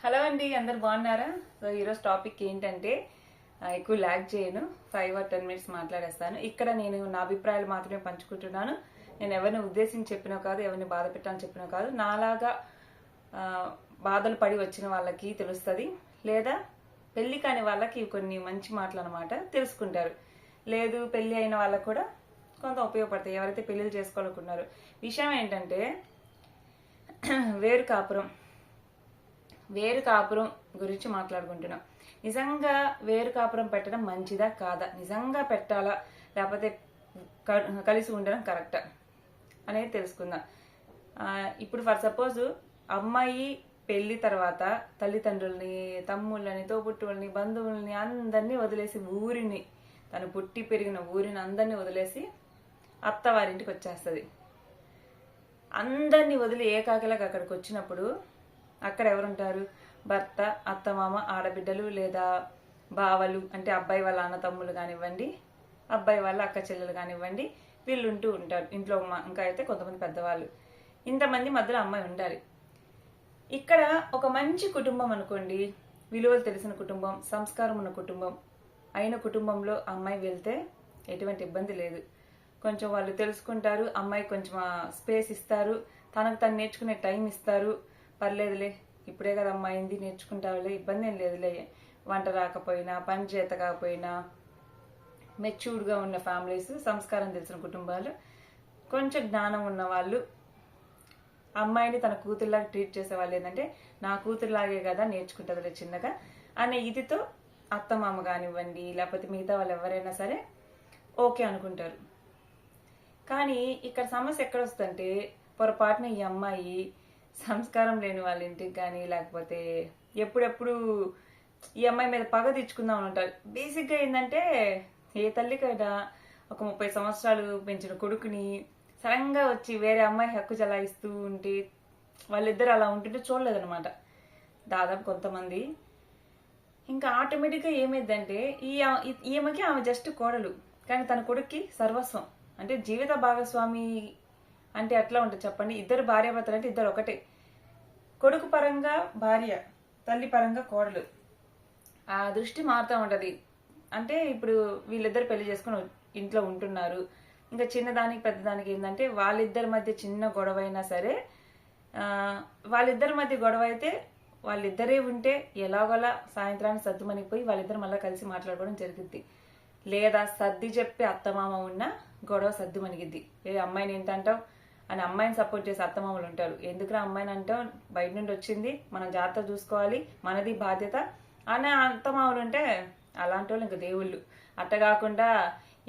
Hello అండి, అందరు బాగున్నారా? సో ఈరోజు టాపిక్ ఏంటంటే ఎక్కువ ల్యాగ్ చేయను, 5 or 10 minutes మాట్లాడేస్తాను. ఇక్కడ నేను నా అభిప్రాయాలు మాత్రమే పంచుకుంటున్నాను. నేను ఎవరిని ఉద్దేశించి చెప్పినా కాదు, ఎవరిని బాధ పెట్టాలని చెప్పినా కాదు. నాలాగా బాధలు పడి వచ్చిన వాళ్ళకి తెలుస్తుంది, లేదా పెళ్లి కాని వాళ్ళకి కొన్ని మంచి మాటలు అనమాట తెలుసుకుంటారు. లేదు పెళ్లి అయిన వాళ్ళకు కూడా కొంత ఉపయోగపడతాయి, ఎవరైతే పెళ్లిళ్ళు చేసుకోవాలనుకున్నారో. విషయం ఏంటంటే వేరు కాపురం గురించి మాట్లాడుకుంటున్నాం. నిజంగా వేరు కాపురం పెట్టడం మంచిదా కాదా, నిజంగా పెట్టాలా లేకపోతే కలిసి ఉండడం కరెక్టా అనేది తెలుసుకుందాం. ఇప్పుడు ఫర్ సపోజ్ అమ్మాయి పెళ్లి తర్వాత తల్లిదండ్రుల్ని, తమ్ముళ్ళని, తోబుట్టువుల్ని, బంధువుల్ని అందరినీ వదిలేసి ఊరిని, తను పుట్టి పెరిగిన ఊరిని అందరినీ వదిలేసి అత్తవారింటికి వచ్చేస్తుంది. అందరినీ వదిలి ఏకాకిలాగా అక్కడికి వచ్చినప్పుడు అక్కడ ఎవరుంటారు? భర్త, అత్తమామ, ఆడబిడ్డలు లేదా బావలు, అంటే అబ్బాయి వాళ్ళ అన్న తమ్ముళ్ళు కానివ్వండి, అబ్బాయి వాళ్ళ అక్క చెల్లెలు కానివ్వండి, వీళ్ళు ఉంటూ ఉంటారు ఇంట్లో. ఇంకా అయితే కొంతమంది పెద్దవాళ్ళు, ఇంతమంది మధ్యలో అమ్మాయి ఉండాలి. ఇక్కడ ఒక మంచి కుటుంబం అనుకోండి, విలువలు తెలిసిన కుటుంబం, సంస్కారం ఉన్న కుటుంబం అయిన కుటుంబంలో అమ్మాయి వెళ్తే ఎటువంటి ఇబ్బంది లేదు. కొంచెం వాళ్ళు తెలుసుకుంటారు, అమ్మాయి కొంచెం స్పేస్ ఇస్తారు, తనకు తను నేర్చుకునే టైం ఇస్తారు. పర్లేదులే, ఇప్పుడే కదా అమ్మాయింది, నేర్చుకుంటావులే, ఇబ్బంది ఏం లేదులే. వంట రాకపోయినా, పని చేత కాకపోయినా, మెచ్యూర్డ్గా ఉన్న ఫ్యామిలీస్, సంస్కారం తెలిసిన కుటుంబాలు, కొంచెం జ్ఞానం ఉన్న వాళ్ళు అమ్మాయిని తన కూతురులాగా ట్రీట్ చేసే వాళ్ళు ఏంటంటే, నా కూతురులాగే కదా నేర్చుకుంటుందిలే చిన్నగా అనే ఇదితో అత్తమామ కానివ్వండి లేకపోతే మిగతా వాళ్ళు ఎవరైనా సరే ఓకే అనుకుంటారు. కానీ ఇక్కడ సమస్య ఎక్కడ వస్తుందంటే, పొరపాటున ఈ అమ్మాయి సంస్కారం లేని వాళ్ళ ఇంటికి కానీ, లేకపోతే ఎప్పుడెప్పుడు ఈ అమ్మాయి మీద పగ తెచ్చుకుందాం ఉంటారు. బేసిక్గా ఏంటంటే, ఏ తల్లికైనా ఒక 30 సంవత్సరాలు పెంచిన కొడుకుని సడన్గా వచ్చి వేరే అమ్మాయి హక్కు చలాయిస్తూ ఉంటే, వాళ్ళిద్దరు అలా ఉంటుంటే చూడలేదనమాట దాదాపు కొంతమంది. ఇంకా ఆటోమేటిక్గా ఏమైందంటే, ఈమెకి ఆమె జస్ట్ కోడలు, కానీ తన కొడుక్కి సర్వస్వం. అంటే జీవిత భాగస్వామి అంటే ఎట్లా ఉంటుంది చెప్పండి? ఇద్దరు భార్యాభర్తలు అంటే ఇద్దరు ఒకటే. కొడుకు పరంగా భార్య, తల్లి పరంగా కోడలు. ఆ దృష్టి మారుతూ ఉంటుంది. అంటే ఇప్పుడు వీళ్ళిద్దరు పెళ్లి చేసుకుని ఇంట్లో ఉంటున్నారు. ఇంకా చిన్నదానికి పెద్దదానికి ఏంటంటే, వాళ్ళిద్దరి మధ్య చిన్న గొడవ అయినా సరే, వాళ్ళిద్దరి మధ్య గొడవ అయితే వాళ్ళిద్దరే ఉంటే ఎలాగోలా సాయంత్రానికి సర్దుమనిపోయి వాళ్ళిద్దరు మళ్ళీ కలిసి మాట్లాడుకోవడం జరుగుద్ది. లేదా సర్ది చెప్పి అత్తమామ ఉన్న గొడవ సర్దుమనిగిద్ది. అమ్మాయిని ఏంటంటావు అని అమ్మాయిని సపోర్ట్ చేసి అత్తమామలు ఉంటారు. ఎందుకురా అమ్మాయిని అంటావు, బయట నుండి వచ్చింది, మనం జాగ్రత్త చూసుకోవాలి, మనది బాధ్యత అనే అత్తమామలు ఉంటే అలాంటి వాళ్ళు ఇంకా దేవుళ్ళు. అట్ట కాకుండా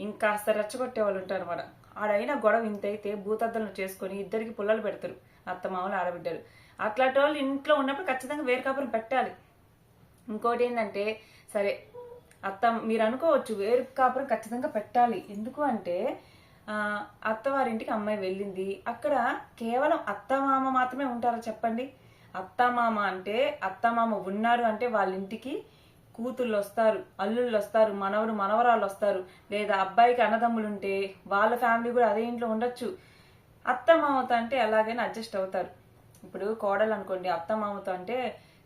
ఇంకాస్త రెచ్చగొట్టే వాళ్ళు ఉంటారు అనమాట. ఆడైనా గొడవ ఇంతైతే భూతద్దలను చేసుకొని ఇద్దరికి పుల్లలు పెడతారు అత్తమామలు, ఆడబిడ్డలు. అట్లాంటి వాళ్ళు ఇంట్లో ఉన్నప్పుడు ఖచ్చితంగా వేరు కాపురం పెట్టాలి. ఇంకోటి ఏంటంటే, సరే మీరు అనుకోవచ్చు వేరు కాపురం ఖచ్చితంగా పెట్టాలి, ఎందుకు అంటే అత్తవారింటికి అమ్మాయి వెళ్ళింది, అక్కడ కేవలం అత్తమామ మాత్రమే ఉంటారా చెప్పండి? అత్తమామ అంటే, అత్తమామ ఉన్నారు అంటే వాళ్ళ ఇంటికి కూతుళ్ళు వస్తారు, అల్లుళ్ళు వస్తారు, మనవరు మనవరాళ్ళు వస్తారు. లేదా అబ్బాయికి అన్నదమ్ములు ఉంటే వాళ్ళ ఫ్యామిలీ కూడా అదే ఇంట్లో ఉండొచ్చు. అత్తమామతో అంటే ఎలాగైనా అడ్జస్ట్ అవుతారు. ఇప్పుడు కోడలు అనుకోండి, అత్తమామతో అంటే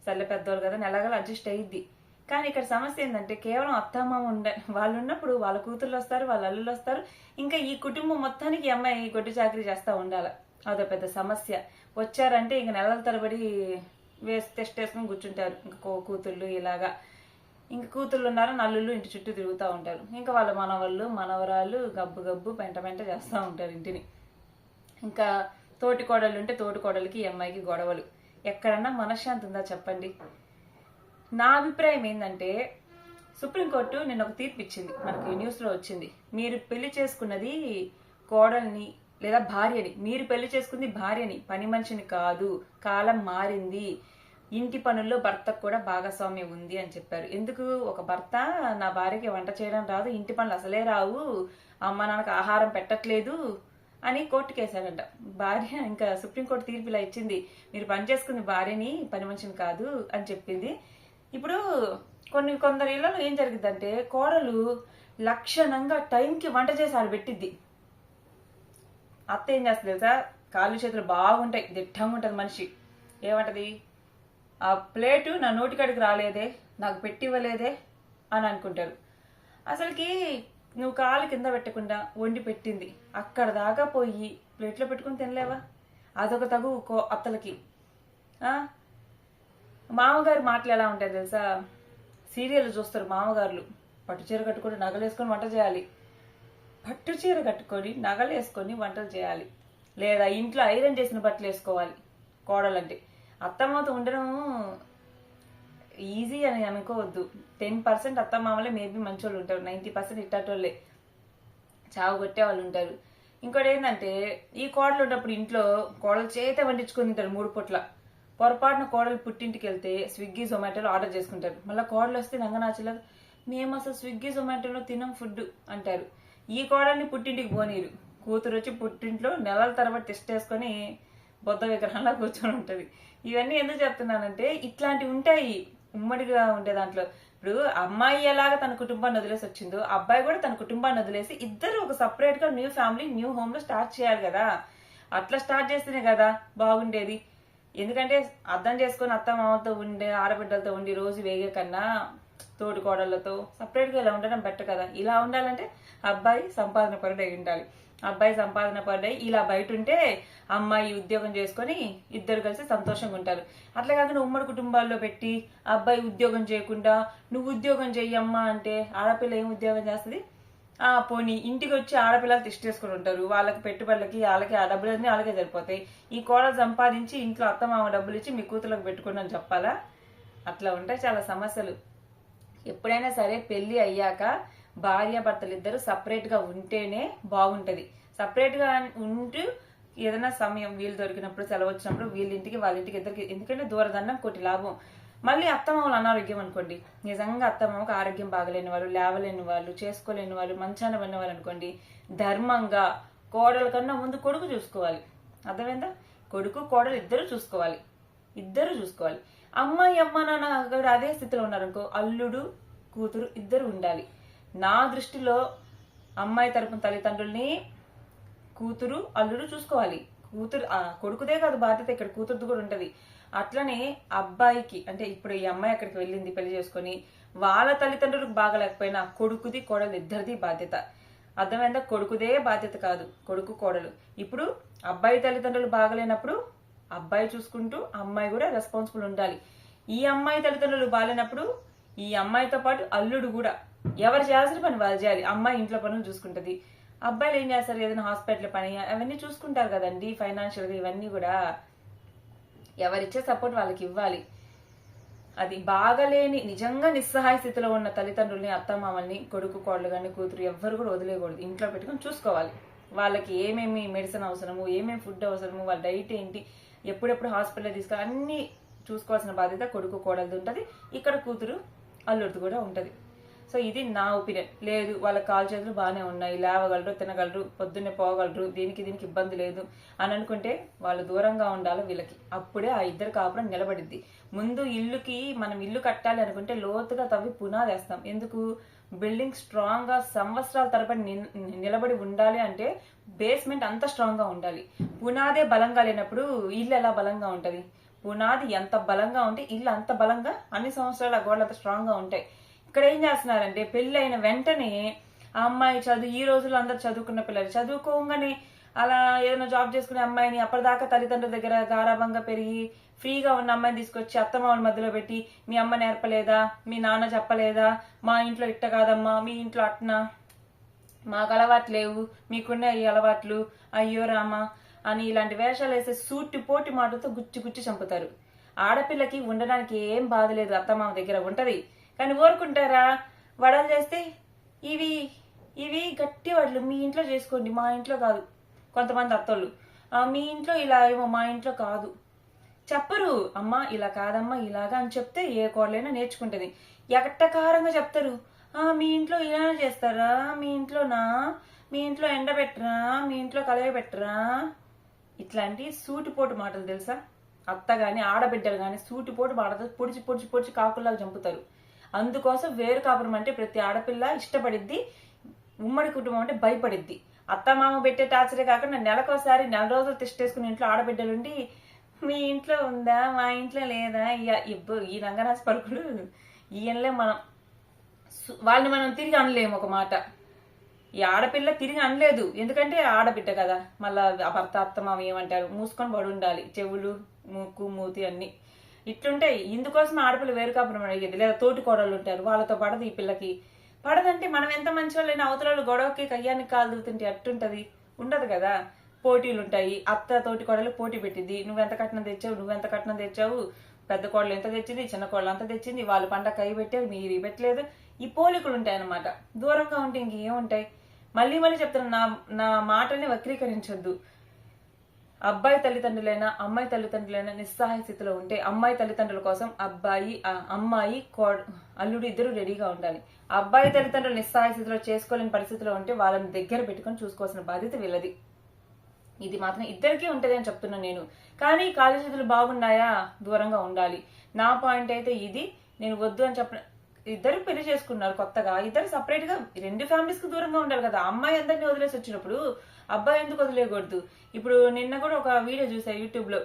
సర్లే పెద్దవాళ్ళు కదా ఎలాగైనా అడ్జస్ట్ అయ్యిద్ది. కానీ ఇక్కడ సమస్య ఏంటంటే, కేవలం అత్తమామ వాళ్ళు ఉన్నప్పుడు వాళ్ళ కూతుర్లు వస్తారు, వాళ్ళ అల్లుళ్ళు వస్తారు. ఇంకా ఈ కుటుంబం మొత్తానికి ఈ అమ్మాయి గొడ్డు చాకరీ చేస్తూ ఉండాలి. అదో పెద్ద సమస్య. వచ్చారంటే ఇంక నెలల తరబడి టెస్ట్ వేసుకుని కూర్చుంటారు. ఇంకా కూతుళ్ళు ఇలాగా, ఇంక కూతుళ్ళు ఉన్నారు, నల్లుళ్ళు ఇంటి చుట్టూ తిరుగుతూ ఉంటారు. ఇంకా వాళ్ళ మనవాళ్ళు మనవరాళ్ళు గబ్బు గబ్బు పెంట పెంట చేస్తూ ఉంటారు ఇంటిని. ఇంకా తోటి కోడళ్ళు ఉంటే తోటి కోడలికి ఈ అమ్మాయికి గొడవలు. ఎక్కడన్నా మనశ్శాంతి ఉందా చెప్పండి? నా అభిప్రాయం ఏంటంటే, సుప్రీంకోర్టు నిన్న ఒక తీర్పు ఇచ్చింది, మనకి న్యూస్లో వచ్చింది. మీరు పెళ్లి చేసుకున్నది కోడల్ని లేదా భార్యని, మీరు పెళ్లి చేసుకుంది భార్యని, పని మనిషిని కాదు. కాలం మారింది, ఇంటి పనుల్లో భర్తకు కూడా భాగస్వామ్యం ఉంది అని చెప్పారు. ఎందుకు? ఒక భర్త నా భార్యకి వంట చేయడం రాదు, ఇంటి పనులు అసలే రావు, అమ్మ నాన్నకు ఆహారం పెట్టట్లేదు అని కోర్టుకు వేశారంట భార్య. ఇంకా సుప్రీంకోర్టు తీర్పు ఇలా ఇచ్చింది, మీరు పని చేసుకుంది భార్యని, పని మనిషిని కాదు అని చెప్పింది. ఇప్పుడు కొందరు ఇళ్లలో ఏం జరిగిద్దంటే, కోడలు లక్షణంగా టైంకి వంట చేసి ఆడ పెట్టిద్ది. అత్త ఏం చేస్తుంది తెలుసా? కాళ్ళు చేతులు బాగుంటాయి, దిట్టంగా ఉంటుంది మనిషి. ఏమంటది? ఆ ప్లేటు నా నోటికాడికి రాలేదే, నాకు పెట్టి ఇవ్వలేదే అని అనుకుంటారు. అసలుకి నువ్వు కాలు కింద పెట్టకుండా వండి పెట్టింది అక్కడ దాకా పోయి ప్లేట్లో పెట్టుకుని తినలేవా? అదొక తగు అత్తలకి. మామగారు మాటలు ఎలా ఉంటాయి తెలుసా? సీరియల్ చూస్తారు మామగారులు, పట్టు చీర కట్టుకొని నగలేసుకొని వంట చేయాలి, పట్టు చీర కట్టుకొని నగలేసుకొని వంటలు చేయాలి, లేదా ఇంట్లో ఐరన్ చేసిన బట్టలు వేసుకోవాలి కోడలంటే. అత్తమ్మతో ఉండడం ఈజీ అని అనుకోవద్దు. 10% అత్తమామలే మేబీ మంచోళ్ళు ఉంటారు, 90% ఇట్టాటోళ్ళే చావు కొట్టే వాళ్ళు ఉంటారు. ఇంకోటి ఏంటంటే, ఈ కోడలు ఉన్నప్పుడు ఇంట్లో కోడలు చేత వండించుకొని తింటారు 3 పూట్ల. పొరపాటున కోడలు పుట్టింటికి వెళ్తే స్విగ్గీ జొమాటోలో ఆర్డర్ చేసుకుంటారు. మళ్ళీ కోడలు వస్తే నంగనాచలేదు, మేము అసలు స్విగ్గీ జొమాటోలో తినం ఫుడ్ అంటారు. ఈ కోడల్ని పుట్టింటికి పోనీరు. కూతురు వచ్చి పుట్టింట్లో నెలల తరబడి టెస్ట్ వేసుకొని బొద్ద విగ్రహంలా కూర్చొని ఉంటుంది. ఇవన్నీ ఎందుకు చెప్తున్నానంటే, ఇట్లాంటివి ఉంటాయి ఉమ్మడిగా ఉండే దాంట్లో. ఇప్పుడు అమ్మాయి ఎలాగ తన కుటుంబాన్ని వదిలేసి వచ్చిందో, అబ్బాయి కూడా తన కుటుంబాన్ని వదిలేసి ఇద్దరు ఒక సపరేట్ గా న్యూ ఫ్యామిలీ న్యూ హోమ్ లో స్టార్ట్ చేయాలి కదా. అట్లా స్టార్ట్ చేస్తేనే కదా బాగుండేది. ఎందుకంటే అర్థం చేసుకుని అత్త మామతో ఉండే ఆడబిడ్డలతో ఉండి రోజు వేగే కన్నా తోటి కోడళ్లతో సపరేట్ గా ఇలా ఉండడం బెటర్ కదా. ఇలా ఉండాలంటే అబ్బాయి సంపాదన పరుడై ఉండాలి. అబ్బాయి సంపాదన పరుడై ఇలా బయట ఉంటే అమ్మాయి ఉద్యోగం చేసుకొని ఇద్దరు కలిసి సంతోషంగా ఉంటారు. అట్లా కాకుండా ఉమ్మడి కుటుంబాల్లో పెట్టి అబ్బాయి ఉద్యోగం చేయకుండా నువ్వు ఉద్యోగం చెయ్యమ్మా అంటే ఆడపిల్ల ఏం ఉద్యోగం చేస్తుంది? పోనీ ఇంటికి వచ్చి ఆడపిల్లలు తిష్టేసుకుని ఉంటారు. వాళ్ళకి పెట్టుబడులకి వాళ్ళకి ఆ డబ్బులన్నీ వాళ్ళకే సరిపోతాయి. ఈ కోడలు సంపాదించి ఇంట్లో అత్తమామ డబ్బులు ఇచ్చి మీ కూతులకు పెట్టుకోండి అని చెప్పాలా? అట్లా ఉంటాయి చాలా సమస్యలు. ఎప్పుడైనా సరే పెళ్లి అయ్యాక భార్యాభర్తలు ఇద్దరు సపరేట్ గా ఉంటేనే బాగుంటది. సపరేట్ గా ఉంటూ ఏదైనా సమయం వీలు దొరికినప్పుడు సెలవు వచ్చినప్పుడు వీళ్ళింటికి వాళ్ళింటికి ఇద్దరికి, ఎందుకంటే దూరదన్నం కోటి లాభం. మళ్ళీ అత్తమామలు అనారోగ్యం అనుకోండి, నిజంగా అత్తమామకు ఆరోగ్యం బాగలేని వాళ్ళు, లేవలేని వాళ్ళు, చేసుకోలేని వాళ్ళు, మంచాన పడిన వాళ్ళు అనుకోండి, ధర్మంగా కోడల కన్నా ముందు కొడుకు చూసుకోవాలి. అర్థమైందా? కొడుకు కోడలు ఇద్దరు చూసుకోవాలి. అమ్మాయి అమ్మ నాన్న కూడా అదే స్థితిలో ఉన్నారనుకో, అల్లుడు కూతురు ఇద్దరు ఉండాలి. నా దృష్టిలో అమ్మాయి తరపున తల్లిదండ్రుల్ని కూతురు అల్లుడు చూసుకోవాలి. కొడుకుదే కాదు బాధ్యత, ఇక్కడ కూతురుది కూడా ఉంటది. అట్లనే అబ్బాయికి, అంటే ఇప్పుడు ఈ అమ్మాయి అక్కడికి వెళ్ళింది పెళ్లి చేసుకుని, వాళ్ళ తల్లిదండ్రులకు బాగలేకపోయినా కొడుకుది కోడలు ఇద్దరిది బాధ్యత. అర్థమైందా? కొడుకుదే బాధ్యత కాదు, కొడుకు కోడలు. ఇప్పుడు అబ్బాయి తల్లిదండ్రులు బాగలేనప్పుడు అబ్బాయి చూసుకుంటూ అమ్మాయి కూడా రెస్పాన్సిబుల్ ఉండాలి. ఈ అమ్మాయి తల్లిదండ్రులు బాగాలేనప్పుడు ఈ అమ్మాయితో పాటు అల్లుడు కూడా ఎవరు చేయాల్సిన పని వాళ్ళు చేయాలి. అమ్మాయి ఇంట్లో పనులు చూసుకుంటది, అబ్బాయిలు ఏం చేస్తారు? ఏదైనా హాస్పిటల్ పని అవన్నీ చూసుకుంటారు కదండి, ఫైనాన్షియల్ గా. ఇవన్నీ కూడా ఎవరిచ్చే సపోర్ట్ వాళ్ళకి ఇవ్వాలి. అది బాగలేని నిజంగా నిస్సహాయ స్థితిలో ఉన్న తల్లిదండ్రుల్ని, అత్తమామల్ని, కొడుకు కోడలు కానీ కూతురు ఎవ్వరు కూడా వదిలేయకూడదు. ఇంట్లో పెట్టుకుని చూసుకోవాలి. వాళ్ళకి ఏమేమి మెడిసిన్ అవసరము, ఏమేమి ఫుడ్ అవసరము, వాళ్ళ డైట్ ఏంటి, ఎప్పుడెప్పుడు హాస్పిటల్ తీసుకొని అన్ని చూసుకోవాల్సిన బాధ్యత కొడుకు కోడలది ఉంటుంది. ఇక్కడ కూతురు అల్లుడిది కూడా ఉంటుంది. సో ఇది నా ఒపీనియన్. లేదు వాళ్ళ కాలు చేతులు బాగానే ఉన్నాయి, లేవగలరు, తినగలరు, పొద్దున్నే పోగలరు, దీనికి ఇబ్బంది లేదు అని అనుకుంటే వాళ్ళు దూరంగా ఉండాలి వీళ్ళకి. అప్పుడే ఆ ఇద్దరు కాపురం నిలబడిద్ది. ముందు ఇల్లుకి మనం ఇల్లు కట్టాలి అనుకుంటే లోతుగా తవ్వి పునాదేస్తాం. ఎందుకు? బిల్డింగ్ స్ట్రాంగ్ గా సంవత్సరాల తరబడి నిలబడి ఉండాలి అంటే బేస్మెంట్ అంత స్ట్రాంగ్ గా ఉండాలి. పునాదే బలంగా లేనప్పుడు ఇల్లు ఎలా బలంగా ఉంటది? పునాది ఎంత బలంగా ఉంటే ఇల్లు అంత బలంగా అన్ని సంవత్సరాలు ఆ గోడలు అంత స్ట్రాంగ్ గా ఉంటాయి. ఇక్కడ ఏం చేస్తున్నారంటే పెళ్లి అయిన వెంటనే ఆ అమ్మాయి ఈ రోజుల్లో అందరు చదువుకున్న పిల్లలు చదువుకోగానే అలా ఏదైనా జాబ్ చేసుకునే అమ్మాయిని అప్పటిదాకా తల్లిదండ్రుల దగ్గర గారాభంగా పెరిగి ఫ్రీగా ఉన్న అమ్మాయిని తీసుకొచ్చి అత్తమామల మధ్యలో పెట్టి, మీ అమ్మ నేర్పలేదా, మీ నాన్న చెప్పలేదా, మా ఇంట్లో ఇట్ట కాదమ్మా, మీ ఇంట్లో అట్నా, మాకు అలవాట్లు లేవు, మీకున్న ఈ అలవాట్లు, అయ్యో రామా అని ఇలాంటి వేషాలు వేసే సూటి పోటి మాటలతో గుచ్చి చంపుతారు. ఆడపిల్లకి ఉండడానికి ఏం బాధ లేదు, అత్తమామ దగ్గర ఉంటది. కానీ ఊరుకుంటారా? వడలు చేస్తే ఇవి గట్టి వడలు మీ ఇంట్లో చేసుకోండి, మా ఇంట్లో కాదు. కొంతమంది అత్తోళ్ళు మీ ఇంట్లో ఇలా ఏమో, మా ఇంట్లో కాదు చెప్పరు. అమ్మ ఇలా కాదమ్మా ఇలాగా అని చెప్తే ఏ కోడలైనా నేర్చుకుంటది. ఎగట్టకారంగా చెప్తారు, మీ ఇంట్లో ఇలా చేస్తారా, మీ ఇంట్లో ఎండబెట్టరా, మీ ఇంట్లో కలయబెట్టరా. ఇట్లాంటి సూటిపోటు మాటలు తెలుసా? అత్త గాని ఆడబిడ్డలు గాని సూటిపోటు మాటలు పొడిచి కాకుల్లాగా చంపుతారు. అందుకోసం వేరు కాపురం అంటే ప్రతి ఆడపిల్ల ఇష్టపడిద్ది, ఉమ్మడి కుటుంబం అంటే భయపడిద్ది. అత్త మామ పెట్టే టార్చరే కాకుండా నెలకోసారి 4 రోజులు టెస్ట్ చేసుకుని ఇంట్లో ఆడబిడ్డలుండి మీ ఇంట్లో ఉందా, మా ఇంట్లో లేదా, ఈ రంగరాజు పలుకులు ఈయనలే మనం వాళ్ళని మనం తిరిగి అనలేము ఒక మాట. ఈ ఆడపిల్ల తిరిగి అనలేదు, ఎందుకంటే ఆడబిడ్డ కదా. మళ్ళా భర్త అత్తమామ ఏమంటారు, మూసుకొని పడి ఉండాలి, చెవులు ముక్కు మూతి అన్ని ఇట్లుంటాయి. ఇందుకోసం ఆడపిల్ల వేరు కాపురం అడిగేది. లేదా తోటి కోడళ్ళు ఉంటారు, వాళ్ళతో పడదు ఈ పిల్లకి. పడదంటే మనం ఎంత మంచి వాళ్ళైనా అవతల గొడవకి కయ్యానికి కాలు దిగుతుంటే అట్టుంటది, ఉండదు కదా. పోటీలు ఉంటాయి, అత్త తోటి కోడలు పోటీ పెట్టింది, నువ్వెంత కట్నం తెచ్చావు, నువ్వెంత కట్నం తెచ్చావు, పెద్ద కోడలు ఎంత తెచ్చింది, చిన్న కోడలు అంత తెచ్చింది, వాళ్ళు పండగ కై పెట్టారు, మీరు పెట్టలేదు. ఈ పోలికలు ఉంటాయి అన్నమాట. దూరంగా ఉంటే ఇంకేముంటాయి. మళ్ళీ మళ్ళీ చెప్తాను, నా మాటల్ని వక్రీకరించొద్దు. అబ్బాయి తల్లిదండ్రులైనా అమ్మాయి తల్లిదండ్రులైనా నిస్సహాయ స్థితిలో ఉంటే అమ్మాయి తల్లిదండ్రుల కోసం అమ్మాయి అల్లుడు ఇద్దరు రెడీగా ఉండాలి. అబ్బాయి తల్లిదండ్రులు నిస్సహాయ స్థితిలో చేసుకోలేని పరిస్థితిలో ఉంటే వాళ్ళని దగ్గర పెట్టుకొని చూసుకోవాల్సిన బాధ్యత వీళ్ళది. ఇది మాత్రం ఇద్దరికీ ఉంటది అని చెప్తున్నాను నేను. కానీ కాళ్ళ చేతులు బాగున్నాయా, దూరంగా ఉండాలి. నా పాయింట్ అయితే ఇది. నేను వద్దు అని చెప్పిన, ఇద్దరు పెళ్లి చేసుకున్నారు కొత్తగా, ఇద్దరు సపరేట్ గా రెండు ఫ్యామిలీస్ కి దూరంగా ఉండాలి కదా. అమ్మాయి అందరినీ వదిలేసి వచ్చినప్పుడు అబ్బాయి ఎందుకు వదిలేయకూడదు? ఇప్పుడు నిన్న కూడా ఒక వీడియో చూసా యూట్యూబ్ లో,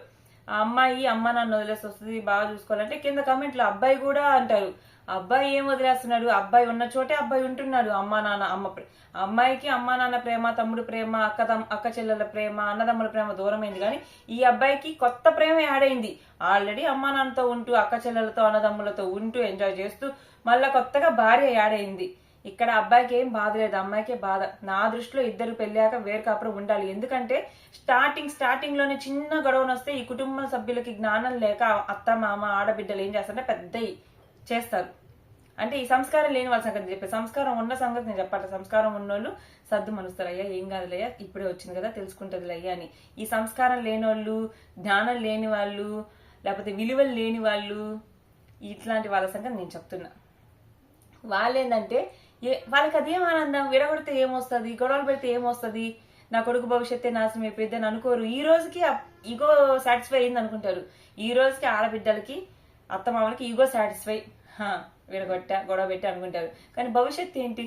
ఆ అమ్మాయి అమ్మ నాన్న వదిలేసి వస్తుంది, బాగా చూసుకోవాలంటే కింద కామెంట్లు అబ్బాయి కూడా అంటారు, అబ్బాయి ఏం వదిలేస్తున్నాడు, అబ్బాయి ఉన్న చోటే అబ్బాయి ఉంటున్నాడు. అమ్మ నాన్న అమ్మాయికి అమ్మ నాన్న ప్రేమ, తమ్ముడు ప్రేమ, అక్క చెల్లెల ప్రేమ, అన్నదమ్ముల ప్రేమ దూరమైంది. కానీ ఈ అబ్బాయికి కొత్త ప్రేమ యాడ్ అయింది. ఆల్రెడీ అమ్మ నాన్నతో ఉంటూ అక్క చెల్లెలతో అన్నదమ్ములతో ఉంటూ ఎంజాయ్ చేస్తూ మళ్ళా కొత్తగా భార్య యాడ్ అయింది. ఇక్కడ అబ్బాయికి ఏం బాధ లేదు, అమ్మాయికే బాధ. నా దృష్టిలో ఇద్దరు పెళ్ళాక వేరు కాపురం ఉండాలి. ఎందుకంటే స్టార్టింగ్ లోనే చిన్న గొడవను వస్తే ఈ కుటుంబ సభ్యులకి జ్ఞానం లేక అత్త మామ ఆడబిడ్డలు ఏం చేస్తారంటే పెద్దవి చేస్తారు. అంటే ఈ సంస్కారం లేని వాళ్ళ సంగతి చెప్పే, సంస్కారం ఉన్న సంగతి నేను చెప్పాలి. సంస్కారం ఉన్నోళ్ళు సర్దు మనుస్తారు, అయ్యా ఏం కాదులయ్యా, ఇప్పుడే వచ్చింది కదా తెలుసుకుంటుంది అయ్యా అని. ఈ సంస్కారం లేనోళ్ళు, జ్ఞానం లేని వాళ్ళు, లేకపోతే విలువలు లేని వాళ్ళు, ఇట్లాంటి వాళ్ళ సంగతి నేను చెప్తున్నా. వాళ్ళు ఏంటంటే వాళ్ళకి అదేం ఆనందం, విడగొడితే ఏమొస్తుంది, గొడవలు పెడితే ఏమొస్తుంది, నా కొడుకు భవిష్యత్తే నాశనం అయిపోయింది అని అనుకోరు. ఈ రోజుకి ఈగో సాటిస్ఫై అయింది అనుకుంటారు. ఈ రోజుకి ఆడబిడ్డలకి అత్తమామలకి ఈగో సాటిస్ఫై, గొడవ పెట్టి అనుకుంటారు. కానీ భవిష్యత్తు ఏంటి?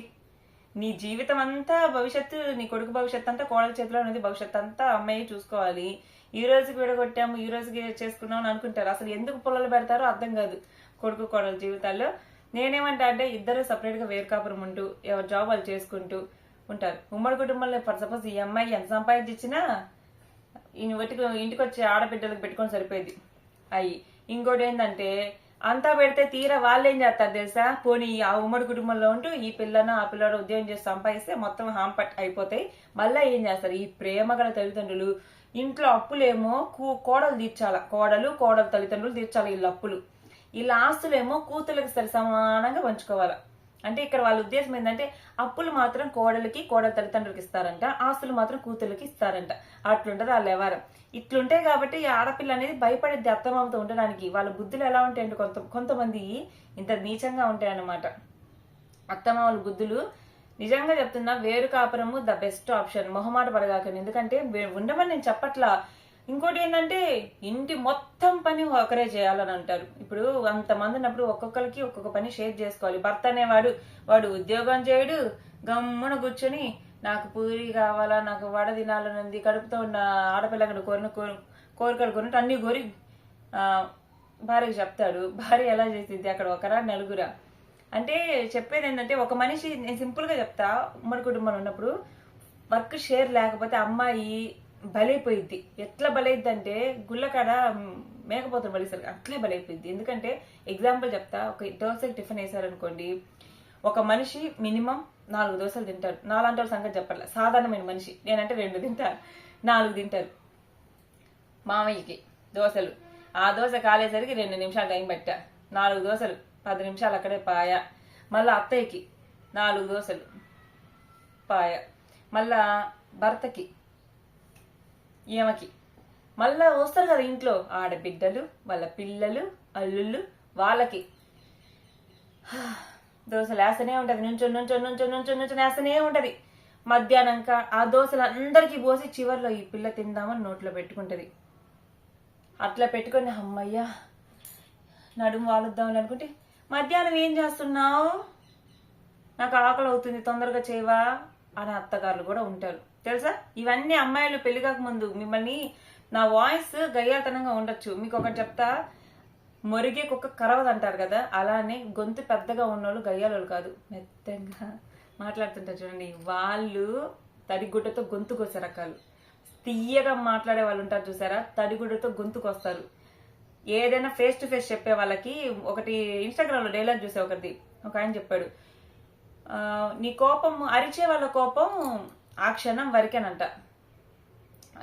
నీ జీవితం అంతా భవిష్యత్తు, నీ కొడుకు భవిష్యత్తు అంతా కోడల చేతిలో ఉన్నది. భవిష్యత్తు అంతా అమ్మాయి చూసుకోవాలి. ఈ రోజుకి విడగొట్టాము, ఈ రోజుకి చేసుకున్నాం అని అనుకుంటారు. అసలు ఎందుకు పొలాలు పెడతారో అర్థం కాదు కొడుకు కోడల జీవితాల్లో. నేనేమంటా అంటే ఇద్దరు సపరేట్ గా వేరు కాపురం ఉంటూ ఎవరి జాబ్ వాళ్ళు చేసుకుంటూ ఉంటారు. ఉమ్మడి కుటుంబంలో ఫర్ సపోజ్ ఈ అమ్మాయి ఎంత సంపాదించినా ఇంటికి వచ్చే ఆడబిడ్డలకు పెట్టుకొని సరిపోయింది అయ్యి. ఇంకోటి ఏంటంటే అంతా పెడితే తీరా వాళ్ళు ఏం చేస్తారు తెలుసా, పోనీ ఆ ఉమ్మడి కుటుంబంలో ఉంటూ ఈ పిల్లన ఆ పిల్లడు ఉద్యోగం చేసి సంపాదిస్తే మొత్తం హాంపట్ అయిపోతాయి. మళ్ళీ ఏం చేస్తారు, ఈ ప్రేమ గల తల్లిదండ్రులు ఇంట్లో అప్పులేమో కోడలు తీర్చాల, కోడలు తల్లిదండ్రులు తీర్చాలి వీళ్ళ అప్పులు. వీళ్ళ ఆస్తులేమో కూతుళ్ళకి సరి సమానంగా పంచుకోవాలి. అంటే ఇక్కడ వాళ్ళ ఉద్దేశం ఏంటంటే అప్పులు మాత్రం కోడలికి కోడల తల్లిదండ్రులకి ఇస్తారంట, ఆస్తులు మాత్రం కూతుళ్ళకి ఇస్తారంట. అట్లుంటది వాళ్ళ వ్యవహారం. ఇట్లుంటాయి కాబట్టి ఈ ఆడపిల్ల అనేది భయపడేది అత్తమామతో ఉండడానికి. వాళ్ళ బుద్ధులు ఎలా ఉంటాయంటే కొంతమంది ఇంత నీచంగా ఉంటాయన్నమాట. అత్తమామల బుద్ధులు నిజంగా చెప్తున్నా, వేరు కాపురము ద బెస్ట్ ఆప్షన్. మొహమాట పడగాకండి. ఎందుకంటే ఉండమని నేను చెప్పట్లా. ఇంకోటి ఏంటంటే ఇంటి మొత్తం పని ఒకరే చేయాలని అంటారు. ఇప్పుడు అంతమంది ఉన్నప్పుడు ఒక్కొక్కరికి ఒక్కొక్క పని షేర్ చేసుకోవాలి. భర్త అనేవాడు ఉద్యోగం చేయడు, గమ్మున కూర్చొని నాకు పూరి కావాలా, నాకు వడ తినాలనుంది, కడుపుతో ఉన్న ఆడపిల్లగడు కోరికలు కొన్నట్టు అన్ని కోరి భార్యకి చెప్తాడు. భార్య ఎలా చేసింది అక్కడ ఒకరా నలుగురా? అంటే చెప్పేది ఏంటంటే ఒక మనిషి, నేను సింపుల్ గా చెప్తా, ఉమ్మడి కుటుంబంలో ఉన్నప్పుడు వర్క్ షేర్ లేకపోతే అమ్మాయి బలైపోయిద్ది. ఎట్లా బలైద్ది అంటే గుళ్ళకాడ మేకపోతులు బలిస్తారు అట్లే బలైపోయిద్ది. ఎందుకంటే ఎగ్జాంపుల్ చెప్తా, ఒక దోశకి టిఫిన్ వేసారనుకోండి, ఒక మనిషి మినిమం 4 దోశలు తింటారు. నాలాంటి వాళ్ళ సంగతి చెప్పట్లే, సాధారణమైన మనిషి నేనంటే 2 తింటారు, 4 తింటారు. మామయ్యకి దోశలు, ఆ దోశ కాలేసరికి 2 నిమిషాలు టైం పట్టా, 4 దోశలు 10 నిమిషాలు అక్కడే పాయ. మళ్ళా అత్తయ్యకి 4 దోశలు పాయ. మళ్ళా భర్తకి, ఈమెకి, మళ్ళా వస్తారు కదా ఇంట్లో ఆడబిడ్డలు, వాళ్ళ పిల్లలు, అల్లుళ్ళు, వాళ్ళకి దోశలు వేస్తూనే ఉంటది. నుంచొని వేస్తూనే ఉంటది. మధ్యాహ్నంక ఆ దోశలు అందరికీ పోసి చివర్లో ఈ పిల్ల తిందామని నోట్లో పెట్టుకుంటది. అట్లా పెట్టుకుని అమ్మయ్యా నడుము వాలుద్దామని అనుకుంటే, మధ్యాహ్నం ఏం చేస్తున్నావు, నాకు ఆకలి అవుతుంది తొందరగా చేయవా అని అత్తగారులు కూడా ఉంటారు తెలుసా. ఇవన్నీ అమ్మాయిలు పెళ్లి కాక ముందు మిమ్మల్ని నా వాయిస్ గయ్యాతనంగా ఉండొచ్చు. మీకు ఒకటి చెప్తా, మొరిగే కుక్క కరవదు అంటారు కదా, అలానే గొంతు పెద్దగా ఉన్నోళ్ళు గయ్యాలోళ్ళు కాదు, మెత్తగా మాట్లాడుతుంటారు చూడండి, వాళ్ళు తడిగుడ్డతో గొంతు కోసే రకాలు. తీయగా మాట్లాడే వాళ్ళు ఉంటారు చూసారా, తడిగుడ్డతో గొంతుకు వస్తారు. ఏదైనా ఫేస్ టు ఫేస్ చెప్పే వాళ్ళకి, ఒకటి ఇన్స్టాగ్రామ్ లో డైలాగ్ చూసే ఒకటి, ఒక ఆయన చెప్పాడు, నీ కోపం, అరిచే వాళ్ళ కోపం ఆ క్షణం వరకేనంట,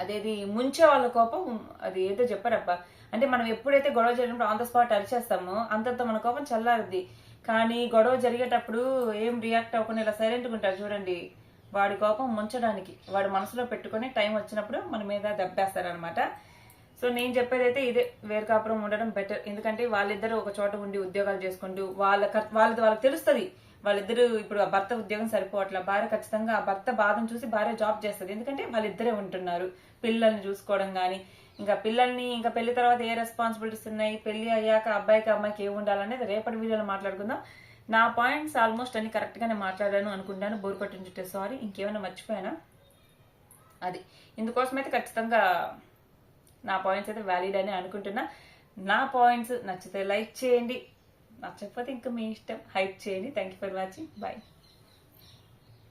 అదేది ముంచే వాళ్ళ కోపం, అది ఏదో చెప్పారబ్బా. అంటే మనం ఎప్పుడైతే గొడవ జరిగినప్పుడు ఆన్ ద స్పాట్ అరిచేస్తామో అంతంత మన కోపం చల్లారుద్ది. కానీ గొడవ జరిగేటప్పుడు ఏం రియాక్ట్ అవ్వకుండా ఇలా సైలెంట్గా ఉంటారు చూడండి, వాడి కోపం ముంచడానికి, వాడు మనసులో పెట్టుకుని టైం వచ్చినప్పుడు మన మీద దెబ్బేస్తారనమాట. సో నేను చెప్పేది అయితే ఇదే, వేరు కాపురం ఉండడం బెటర్. ఎందుకంటే వాళ్ళిద్దరూ ఒక చోట ఉండి ఉద్యోగాలు చేసుకుంటూ వాళ్ళకి తెలుస్తుంది, వాళ్ళిద్దరు ఇప్పుడు ఆ భర్త ఉద్యోగం సరిపోవట్లా, భార్య ఖచ్చితంగా ఆ భర్త బాధను చూసి భార్య జాబ్ చేస్తుంది. ఎందుకంటే వాళ్ళిద్దరే ఉంటున్నారు, పిల్లల్ని చూసుకోవడం కానీ, ఇంకా పిల్లల్ని, ఇంకా పెళ్లి తర్వాత ఏ రెస్పాన్సిబిలిటీస్ ఉన్నాయి, పెళ్లి అయ్యాక అబ్బాయికి అమ్మాయికి ఏమి ఉండాలనేది రేపటి వీడియోలో మాట్లాడుకుందాం. నా పాయింట్స్ ఆల్మోస్ట్ అన్ని కరెక్ట్ గానే మాట్లాడాను అనుకుంటాను. బోర్ కొట్టించుంటే సారీ, ఇంకేమైనా మర్చిపోయానా? అది ఇందుకోసమైతే ఖచ్చితంగా నా పాయింట్స్ అయితే వ్యాలిడ్ అని అనుకుంటున్నా. నా పాయింట్స్ నచ్చితే లైక్ చేయండి, నచ్చకపోతే ఇంకా మీ ఇష్టం, హైప్ చేయండి. Thank you for watching, bye.